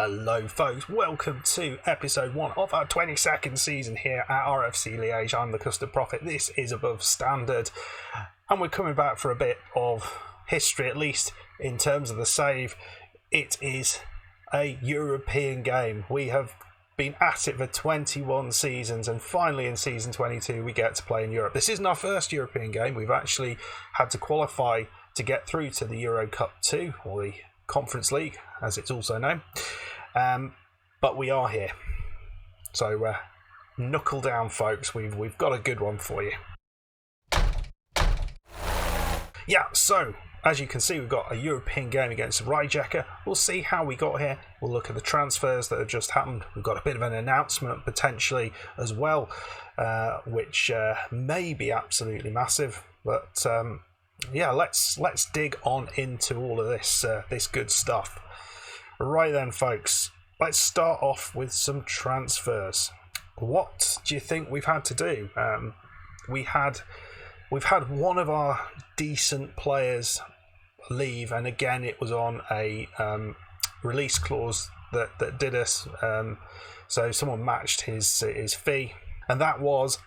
Hello folks, welcome to episode 1 of our 22nd season here at RFC Liege. I'm the Custard Prophet. This is Above Standard, and we're coming back for a bit of history, at least in terms of the save. It is a European game. We have been at it for 21 seasons, and finally in season 22 we get to play in Europe. This isn't our first European game. We've actually had to qualify to get through to the Euro Cup 2, or the Conference League as it's also known, but we are here, so knuckle down folks. We've got a good one for you. Yeah, so as you can see, we've got a European game against Rijeka. We'll see how we got here. We'll look at the transfers that have just happened. We've got a bit of an announcement potentially as well, which may be absolutely massive, but yeah, let's dig on into all of this this good stuff. Right then, folks, let's start off with some transfers. What do you think we've had to do? We've had one of our decent players leave, and again, it was on a release clause that did us. So someone matched his fee, and that was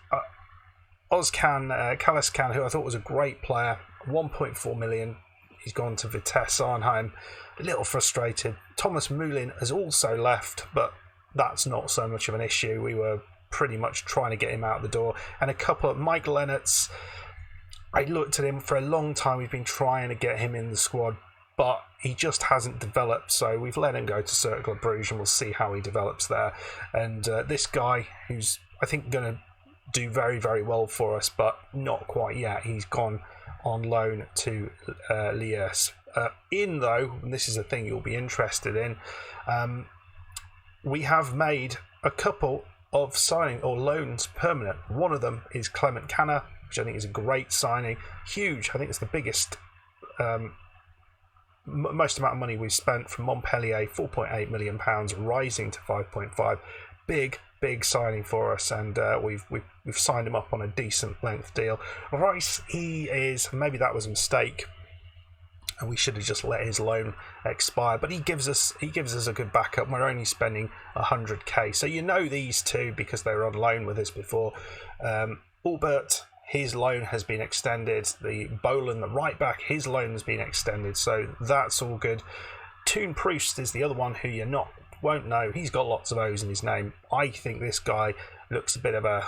Kaliskan, who I thought was a great player. 1.4 million. He's gone to Vitesse Arnhem. A little frustrated. Thomas Mullin has also left, but that's not so much of an issue. We were pretty much trying to get him out the door. And a couple of Mike Lennertz. I looked at him for a long time. We've been trying to get him in the squad, but he just hasn't developed. So we've let him go to Cercle Bruges, and we'll see how he develops there. And this guy, who's I think going to do very, very well for us, but not quite yet. He's gone on loan to Liege. Though, and this is a thing you'll be interested in, we have made a couple of signing or loans permanent. One of them is Clement Canner, which I think is a great signing. Huge. I think it's the biggest, most amount of money we've spent from Montpellier, £4.8 million, rising to 5.5. Big signing for us, and we've signed him up on a decent length deal. Rice, maybe that was a mistake, and we should have just let his loan expire. But he gives us a good backup. We're only spending 100k, so you know these two because they were on loan with us before. Albert, his loan has been extended. The Boland, the right back, his loan has been extended, so that's all good. Toon Proust is the other one who won't know. He's got lots of O's in his name. I think this guy looks a bit of a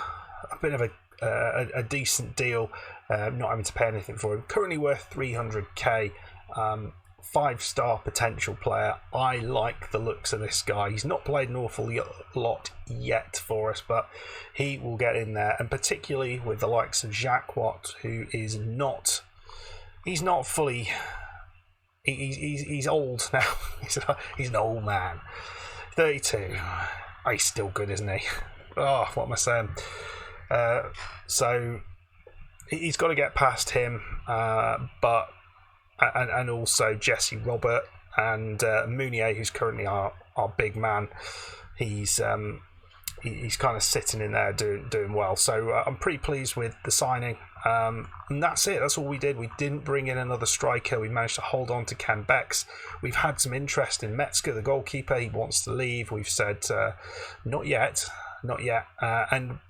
decent deal, not having to pay anything for him. Currently worth 300k, 5-star potential player. I like the looks of this guy. He's not played an awful lot yet for us, but he will get in there, and particularly with the likes of Jacques Watt, who is not fully. He's old now. He's an old man. 32. He's still good, isn't he? Oh, what am I saying? So he's got to get past him, but also Jesse Robert and Mounier, who's currently our big man. He's kind of sitting in there doing well. So I'm pretty pleased with the signing. And that's it. That's all we did. We didn't bring in another striker. We managed to hold on to Ken Becks. We've had some interest in Metzger, the goalkeeper. He wants to leave. We've said not yet. And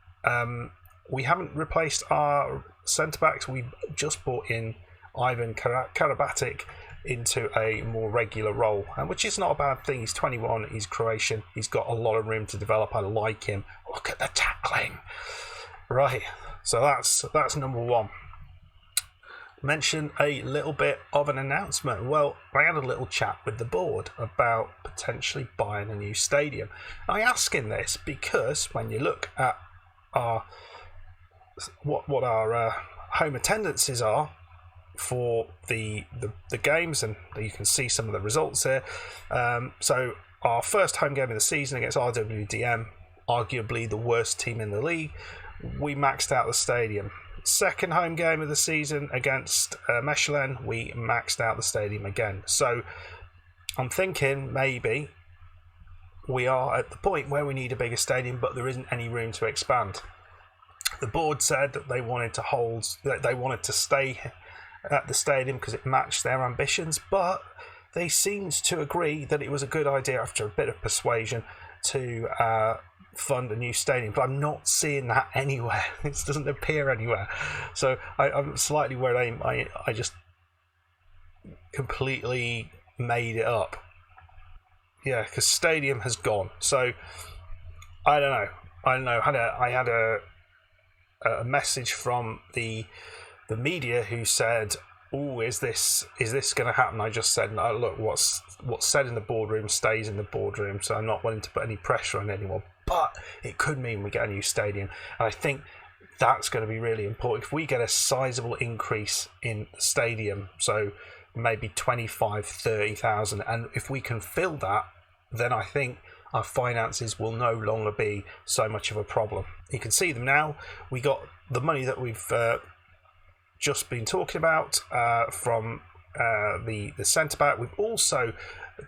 we haven't replaced our centre-backs. We just brought in Ivan Karabatic into a more regular role, which is not a bad thing. He's 21. He's Croatian. He's got a lot of room to develop. I like him. Look at the tackling. Right. So that's number one. Mention a little bit of an announcement. Well, I had a little chat with the board about potentially buying a new stadium. I ask in this because when you look at what our home attendances are for the games, and you can see some of the results here. So our first home game of the season against RWDM, arguably the worst team in the league, we maxed out the stadium. Second home game of the season against Mechelen, we maxed out the stadium again. So I'm thinking maybe we are at the point where we need a bigger stadium, but there isn't any room to expand. The board said that they wanted to stay at the stadium because it matched their ambitions, but they seemed to agree that it was a good idea after a bit of persuasion to fund a new stadium, but I'm not seeing that anywhere. It doesn't appear anywhere. So I'm slightly worried I just completely made it up. Yeah, because stadium has gone. So I don't know. I had a message from the media who said, "Oh, is this going to happen?" I just said, "No, look, what's said in the boardroom stays in the boardroom." So I'm not willing to put any pressure on anyone. But it could mean we get a new stadium, and I think that's going to be really important. If we get a sizable increase in the stadium, so maybe 25, 30,000, and if we can fill that, then I think our finances will no longer be so much of a problem. You can see them now. We got the money that we've just been talking about from the centre back. We've also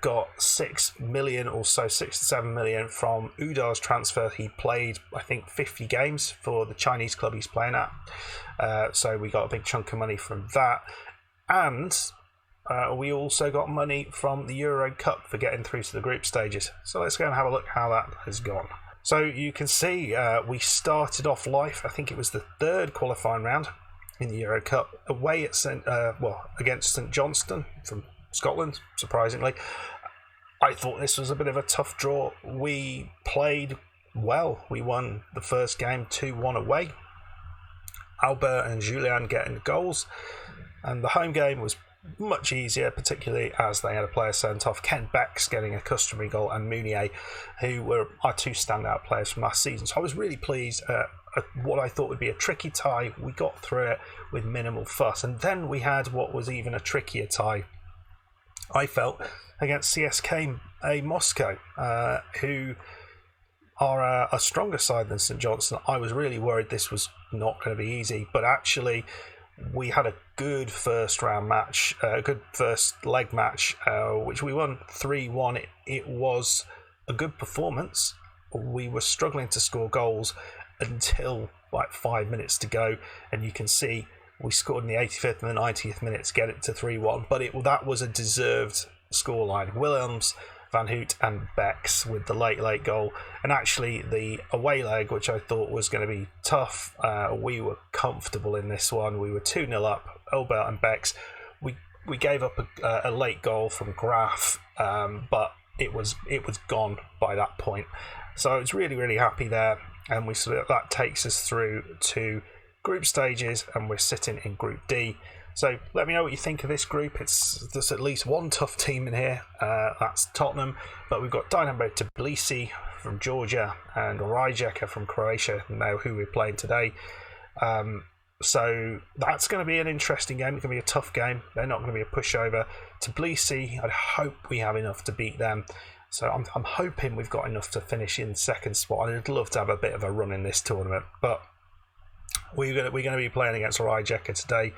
got 6 million or so, 6 to 7 million from Udar's transfer. He played, I think, 50 games for the Chinese club he's playing at. So we got a big chunk of money from that. And we also got money from the Euro Cup for getting through to the group stages. So let's go and have a look how that has gone. So you can see we started off live. I think it was the third qualifying round in the Euro Cup away at against St Johnstone from Scotland, surprisingly. I thought this was a bit of a tough draw. We played well. We won the first game 2-1 away. Albert and Julien getting goals. And the home game was much easier, particularly as they had a player sent off. Ken Beck's getting a customary goal, and Mounier, who were our two standout players from last season. So I was really pleased at what I thought would be a tricky tie. We got through it with minimal fuss. And then we had what was even a trickier tie, I felt, against CSKA Moscow, who are a stronger side than St Johnstone. I was really worried this was not going to be easy, but actually we had a good first round match, a good first leg match, which we won 3-1. It was a good performance. We were struggling to score goals until like 5 minutes to go, and you can see we scored in the 85th and the 90th minute to get it to 3-1, but that was a deserved scoreline. Willems, Van Hout and Becks with the late goal, and actually the away leg, which I thought was going to be tough, we were comfortable in this one. We were 2-0 up. Albert and Becks, we gave up a late goal from Graf, but it was gone by that point. So I was really happy there, and that takes us through to group stages, and we're sitting in Group D. So let me know what you think of this group. There's at least one tough team in here. That's Tottenham, but we've got Dynamo Tbilisi from Georgia and Rijeka from Croatia, now who we're playing today. So that's going to be an interesting game. It's going to be a tough game. They're not going to be a pushover. Tbilisi, I hope we have enough to beat them. So I'm hoping we've got enough to finish in second spot. I'd love to have a bit of a run in this tournament, but we're going to be playing against Rijeka today.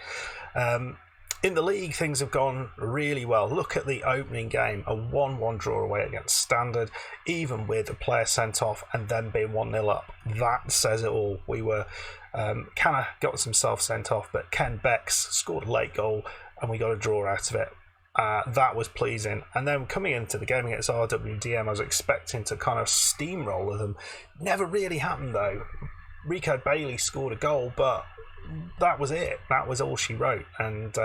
In the league, things have gone really well. Look at the opening game, a 1-1 draw away against Standard, even with a player sent off and then being 1-0 up. That says it all. We were Canna got himself sent off, but Ken Becks scored a late goal and we got a draw out of it. That was pleasing. And then coming into the game against RWDM, I was expecting to kind of steamroller them. Never really happened though. Rico Bailey scored a goal, but that was it. That was all she wrote, and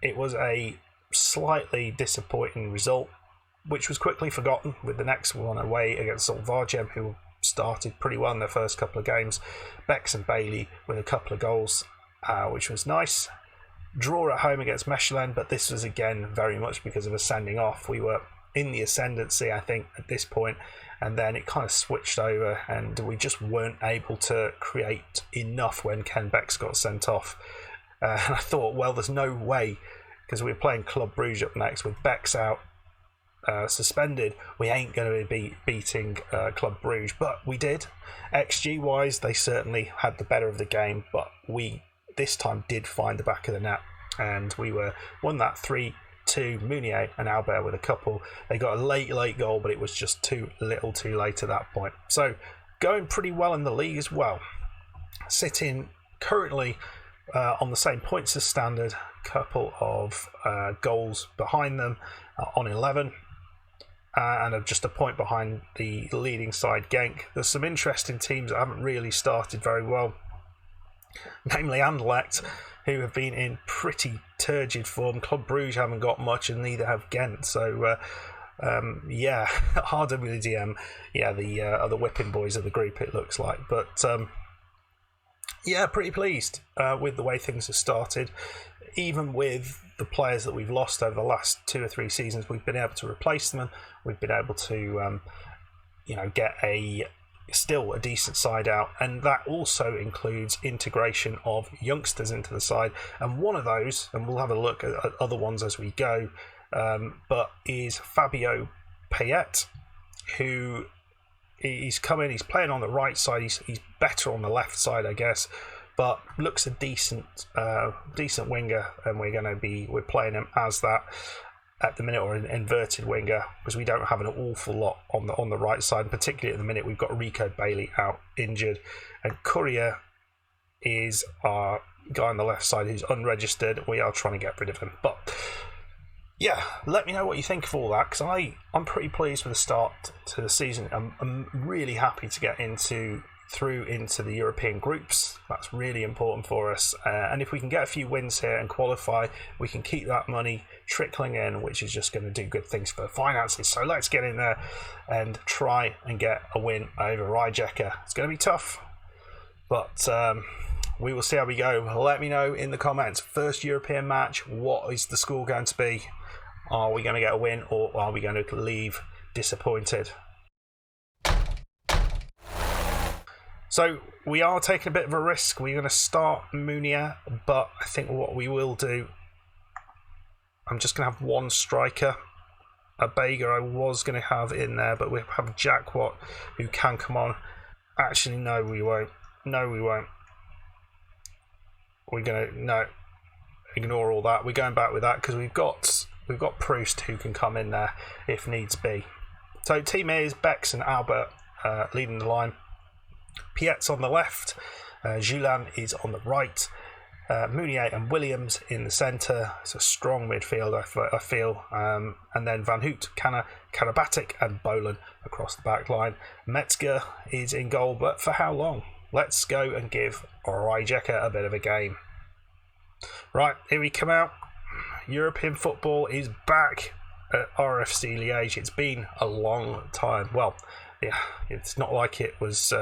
it was a slightly disappointing result, which was quickly forgotten with the next one away against Solvargem, who started pretty well in their first couple of games. Becks and Bailey with a couple of goals, which was nice. Draw at home against Mechelen, but this was again very much because of a sending off. We were in the ascendancy, I think, at this point, and then it kind of switched over and we just weren't able to create enough when Ken Becks got sent off. And I thought, well, there's no way, because we were playing Club Brugge up next with Becks out suspended, we ain't going to be beating Club Brugge, but we did. XG wise, they certainly had the better of the game, but we this time did find the back of the net, and we won that 3-2. Mounier and Albert with a couple. They got a late goal, but it was just too little too late at that point. So going pretty well in the league as well. Sitting currently on the same points as Standard, couple of goals behind them on 11. And just a point behind the leading side, Genk. There's some interesting teams that haven't really started very well, namely Anderlecht, who have been in pretty turgid form. Club Brugge haven't got much, and neither have Ghent. So, RWDM, are the whipping boys of the group, it looks like. But, pretty pleased with the way things have started. Even with the players that we've lost over the last 2 or 3 seasons, we've been able to replace them. We've been able to, get still a decent side out, and that also includes integration of youngsters into the side. And one of those, and we'll have a look at other ones as we go, but is Fabio Payet, who he's come in. He's playing on the right side. He's better on the left side, I guess. But looks a decent winger, and we're playing him as that at the minute, or an inverted winger, because we don't have an awful lot on the right side. And particularly at the minute, we've got Rico Bailey out injured, and Courier is our guy on the left side who's unregistered. We are trying to get rid of him, but let me know what you think of all that, because I'm pretty pleased with the start to the season. I'm really happy to get through into the European groups. That's really important for us, and if we can get a few wins here and qualify, we can keep that money trickling in, which is just going to do good things for the finances. So let's get in there and try and get a win over Rijeka. It's going to be tough, but we will see how we go. Let me know in the comments. First European match, what is the score going to be? Are we going to get a win, or are we going to leave disappointed? So we are taking a bit of a risk. We're going to start Munier, but I think what we will do, I'm just going to have one striker. A Bega I was going to have in there, but we have Jackwat who can come on. Actually, no, we won't. We're going to ignore all that. We're going back with that because we've got Proust who can come in there if needs be. So team A is Bex and Albert leading the line. Piet's on the left, Julian is on the right, Mounier and Williams in the centre. It's a strong midfield, I feel. And then Van Hout, Karabatic and Bolan across the back line. Metzger is in goal, but for how long? Let's go and give Rijeka a bit of a game. Right, here we come out. European football is back at RFC Liege. It's been a long time. Well, yeah, it's not like it was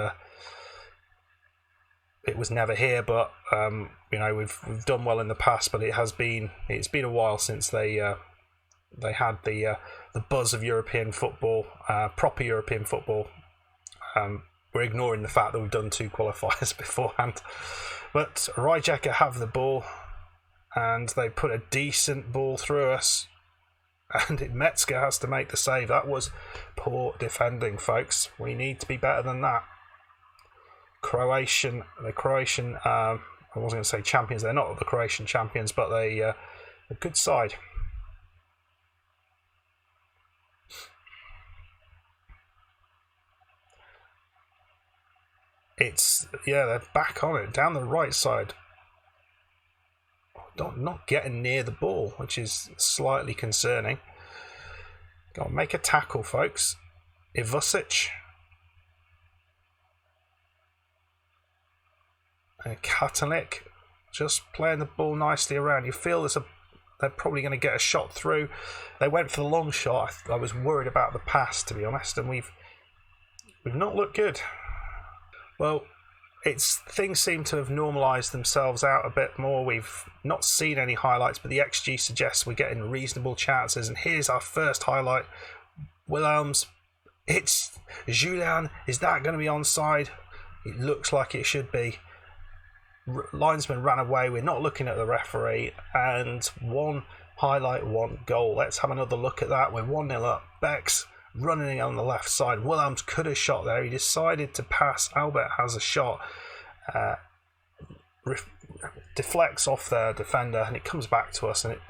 never here, but we've done well in the past. But it's been a while since they had the buzz of European football, proper European football. We're ignoring the fact that we've done 2 qualifiers beforehand. But Rijeka have the ball, and they put a decent ball through us, and Metzger has to make the save. That was poor defending, folks. We need to be better than that. The Croatian, I wasn't going to say champions. They're not the Croatian champions, but they a good side. They're back on it down the right side. Not getting near the ball, which is slightly concerning. Go on, make a tackle, folks. Ivusic. And Katanik just playing the ball nicely around. You feel they're probably going to get a shot through. They went for the long shot. I was worried about the pass, to be honest, and we've not looked good. Well, things seem to have normalised themselves out a bit more. We've not seen any highlights, but the XG suggests we're getting reasonable chances. And here's our first highlight. Wilhelms, it's Julian. Is that going to be onside? It looks like it should be. Linesman ran away. We're not looking at the referee. And 1 highlight, 1 goal. Let's have another look at that. We're 1-0 up. Bex running on the left side. Wilhelms could have shot there. He decided to pass. Albert has a shot. Deflects off their defender, and it comes back to us, and it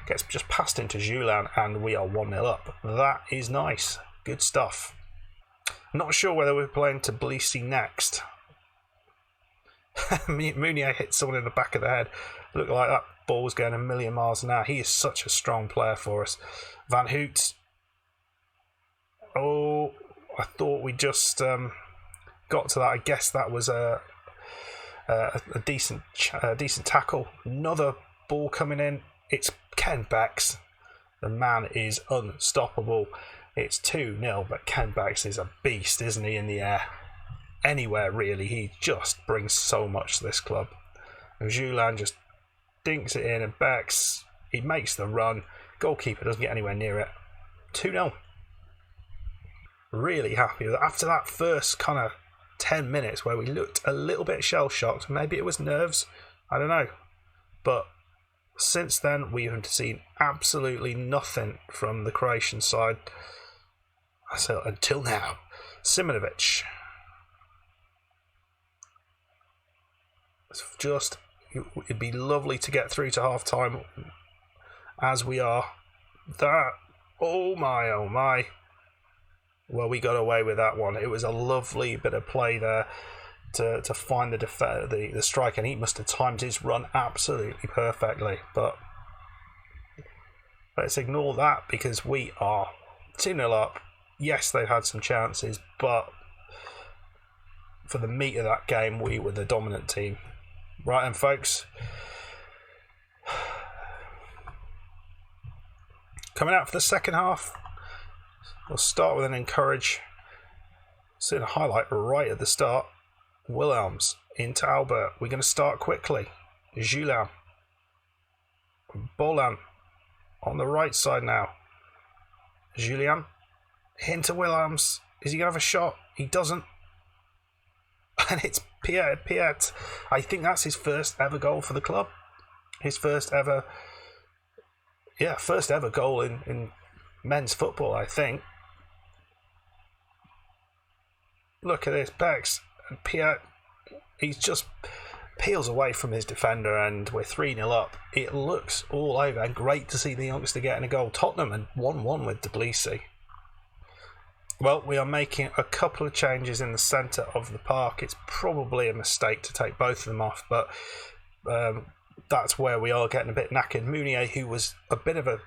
gets just passed into Julian, and we are 1-0 up. That is nice. Good stuff. I'm not sure whether we're playing Tbilisi next. Meunier hit someone in the back of the head. Looked like that ball was going a million miles an hour. He is such a strong player for us. Van Hoot. Oh, I thought we just got to that. I guess that was a decent tackle. Another ball coming in. It's Ken Becks. The man is unstoppable. It's 2-0, but Ken Becks is a beast, isn't he, in the air? Anywhere, really. He just brings so much to this club. And Julian just dinks it in, and Becks, he makes the run. Goalkeeper doesn't get anywhere near it. 2-0. Really happy with it. After that first kind of 10 minutes where we looked a little bit shell-shocked, maybe it was nerves, I don't know. But since then, we have seen absolutely nothing from the Croatian side. So until now, Simonovic. It'd be lovely to get through to half time as we are. That, oh my. Well, we got away with that one. It was a lovely bit of play there to find the striker, and he must have timed his run absolutely perfectly. But let's ignore that because we are 2-0 up. Yes, they've had some chances, but for the meat of that game, we were the dominant team. Right then, folks. Coming out for the second half, we'll start with an encourage. Seeing a highlight right at the start. Wilhelms into Albert. We're going to start quickly. Julian. Bolan on the right side now. Julian into Wilhelms. Is he going to have a shot? He doesn't. And it's Piet. I think that's his first ever goal for the club. His first ever goal in men's football, I think. Look at this, Becks. And Piet, he just peels away from his defender, and we're 3-0 up. It looks all over, and great to see the youngster getting a goal. Tottenham and 1-1 with Tbilisi. Well, we are making a couple of changes in the centre of the park. It's probably a mistake to take both of them off, but that's where we are getting a bit knackered. Meunier, who was a bit of a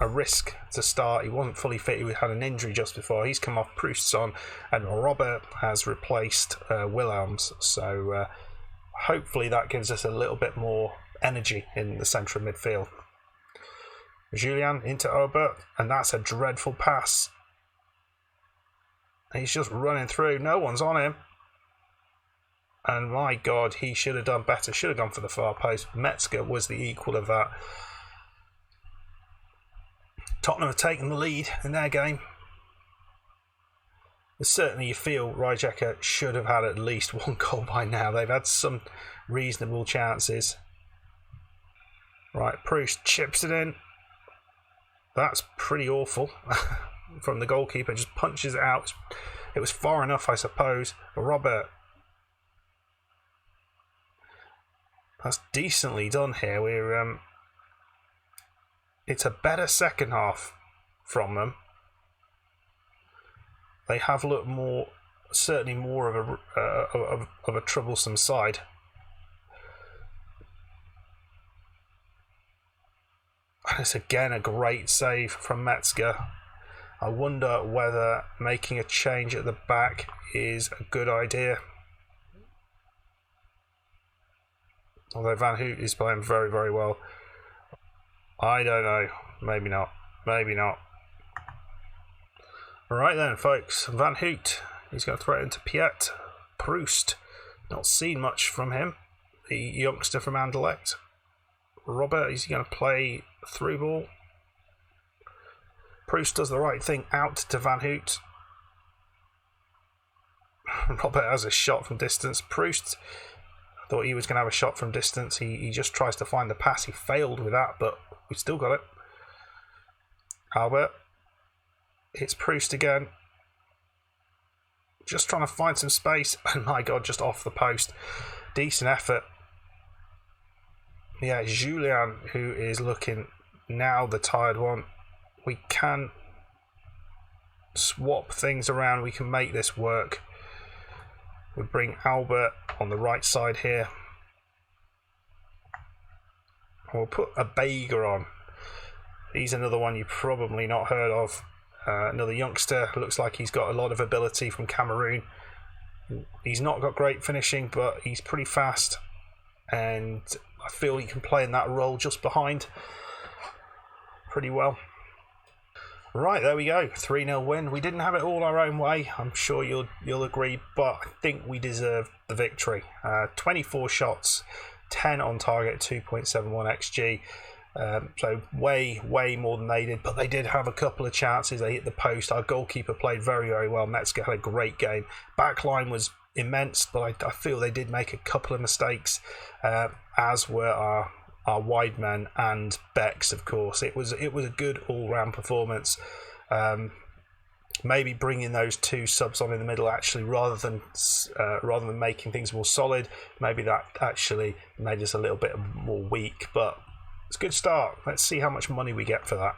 risk to start. He wasn't fully fit. He had an injury just before. He's come off. Proust's on, and Robert has replaced Wilhelms. So hopefully that gives us a little bit more energy in the centre of midfield. Julian into Obert, and that's a dreadful pass. He's just running through. No one's on him. And my God, he should have done better. Should have gone for the far post. Metzger was the equal of that. Tottenham have taken the lead in their game. But certainly you feel Rijeka should have had at least one goal by now. They've had some reasonable chances. Right, Proust chips it in. That's pretty awful from the goalkeeper. Just punches it out. It was far enough, I suppose. Robert. That's decently done here. It's a better second half from them. They have looked certainly more of a troublesome side. And it's again a great save from Metzger. I wonder whether making a change at the back is a good idea. Although Van Hoot is playing very, very well. I don't know. Maybe not. Maybe not. Alright then, folks. Van Hoot. He's going to throw it into Piet. Proust. Not seen much from him. The youngster from Anderlecht. Robert, is he going to play through ball? Proust does the right thing out to Van Hoot. Robert has a shot from distance. Proust thought he was going to have a shot from distance. He just tries to find the pass. He failed with that, but we still got it. Albert. It's Proust again. Just trying to find some space. And my God, just off the post. Decent effort. Yeah, Julian, who is looking now the tired one. We can swap things around. We can make this work. We'll bring Albert on the right side here. We'll put a Bega on. He's another one you've probably not heard of. Another youngster. Looks like he's got a lot of ability from Cameroon. He's not got great finishing, but he's pretty fast. And I feel he can play in that role just behind pretty well. Right, there we go. 3-0 win. We didn't have it all our own way. I'm sure you'll agree, but I think we deserved the victory. 24 shots, 10 on target, 2.71 XG. So way more than they did, but they did have a couple of chances. They hit the post. Our goalkeeper played very well. Metzger had a great game. Backline was immense, but I feel they did make a couple of mistakes, as were our wide men and Bex, of course. It was a good all-round performance. Maybe bringing those two subs on in the middle, actually, rather than making things more solid, maybe that actually made us a little bit more weak, but it's a good start. Let's see how much money we get for that.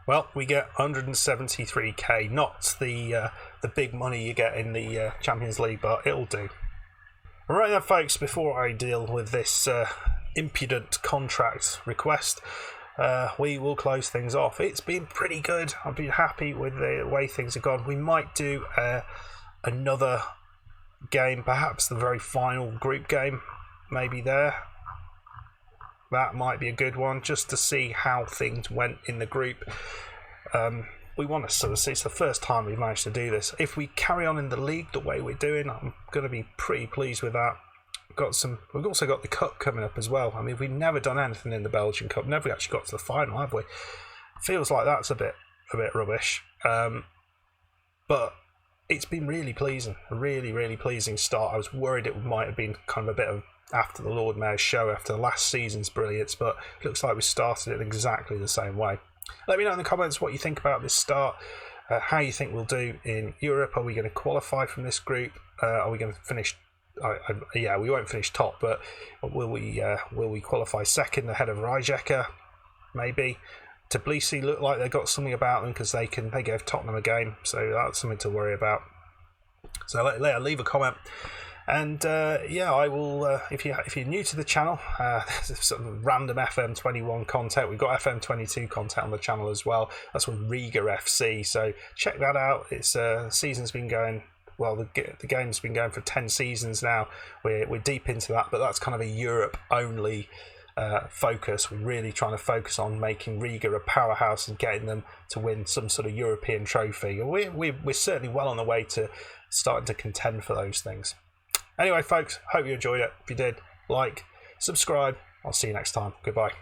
Well, we get 173k, not the big money you get in the Champions League, but it'll do. Alright then, folks, before I deal with this impudent contract request, we will close things off. It's been pretty good. I've been happy with the way things have gone. We might do another game, perhaps the very final group game, maybe there. That might be a good one, just to see how things went in the group. We want to sort of see, it's the first time we've managed to do this. If we carry on in the league the way we're doing, I'm going to be pretty pleased with that. We've also got the cup coming up as well. I mean, we've never done anything in the Belgian Cup. Never actually got to the final, have we? Feels like that's a bit rubbish. But it's been really pleasing. A really pleasing start. I was worried it might have been kind of a bit of after the Lord Mayor's show, after the last season's brilliance, but it looks like we started it exactly the same way. Let me know in the comments what you think about this start, how you think we'll do in Europe. Are we going to qualify from this group? Are we going to finish? Yeah, we won't finish top, but will we qualify second ahead of Rijeka? Maybe. Tbilisi look like they've got something about them because they gave Tottenham a game, so that's something to worry about. So leave a comment. And yeah, I will. If you're new to the channel, there's some random FM21 content. We've got FM22 content on the channel as well. That's with Riga FC. So check that out. It's season's been going. Well, the game's been going for 10 seasons now. We're deep into that, but that's kind of a Europe only focus. We're really trying to focus on making Riga a powerhouse and getting them to win some sort of European trophy. We're certainly well on the way to starting to contend for those things. Anyway, folks, hope you enjoyed it. If you did, like, subscribe. I'll see you next time. Goodbye.